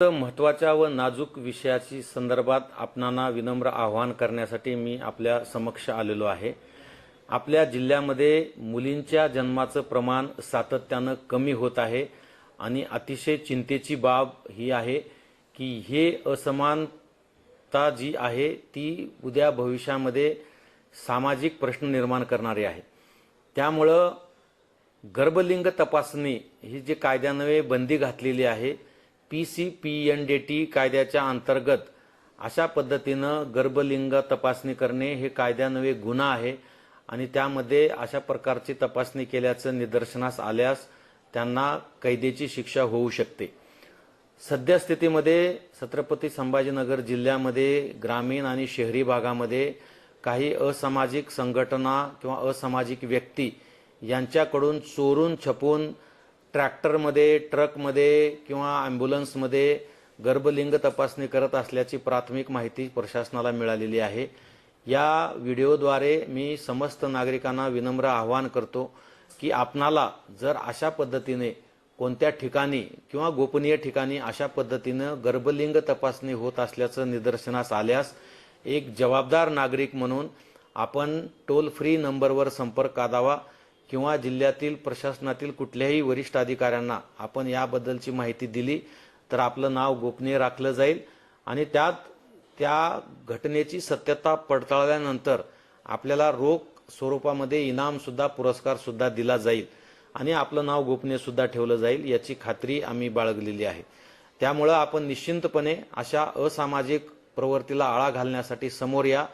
महत्त्वाच्या व नाजूक विषयाची संदर्भात आपणांना विनम्र आवाहन करण्यासाठी मी आपल्या समक्ष आलेलो आहे। आपल्या जिल्ह्यामध्ये मुलींच्या जन्माचं प्रमाण सातत्याने कमी होत आहे आणि अतिशय चिंतेची बाब ही आहे की हे असमानता जी आहे ती उद्या भविष्यामध्ये सामाजिक प्रश्न निर्माण करणारी आहे। त्यामुळे गर्भलिंग तपासणी ही जी कायद्यान्वये बंदी घातलेली आहे PCPNDT कायद्याच्या अंतर्गत अशा पद्धतीनं गर्भलिंग तपासणी करणे हे कायद्यान्वये गुन्हा आहे आणि त्यामध्ये अशा प्रकारची तपासणी केल्याचं निदर्शनास आल्यास त्यांना कैदेची शिक्षा होऊ शकते। सद्यस्थितीमध्ये छत्रपती संभाजीनगर जिल्ह्यामध्ये ग्रामीण आणि शहरी भागामध्ये काही असामाजिक संघटना किंवा असामाजिक व्यक्ती यांच्याकडून चोरून छपून ट्रॅक्टरमध्ये, ट्रकमध्ये किंवा ॲम्ब्युलन्समध्ये गर्भलिंग तपासणी करत असल्याची प्राथमिक माहिती प्रशासनाला मिळालेली आहे। या व्हिडिओद्वारे मी समस्त नागरिकांना विनम्र आवाहन करतो की आपणाला जर अशा पद्धतीने कोणत्या ठिकाणी किंवा गोपनीय ठिकाणी अशा पद्धतीने गर्भलिंग तपासणी होत असल्याचं निदर्शनास आल्यास एक जबाबदार नागरिक म्हणून आपण टोल फ्री नंबरवर संपर्क साधावा किंवा जिल्ह्यातील प्रशासनातील कुठल्याही वरिष्ठ अधिकाऱ्यांना आपण याबद्दलची माहिती दिली तर आपलं नाव गोपनीय राखलं जाईल आणि त्या घटनेची सत्यता पडताळल्यानंतर आपल्याला रोख स्वरूपामध्ये इनाम सुद्धा पुरस्कार सुद्धा दिला जाईल आणि आपलं नाव गोपनीय सुद्धा ठेवलं जाईल याची खात्री आम्ही बाळगलेली आहे। त्यामुळे आपण निश्चिंतपणे अशा असामाजिक प्रवृत्तीला आळा घालण्यासाठी समोर या।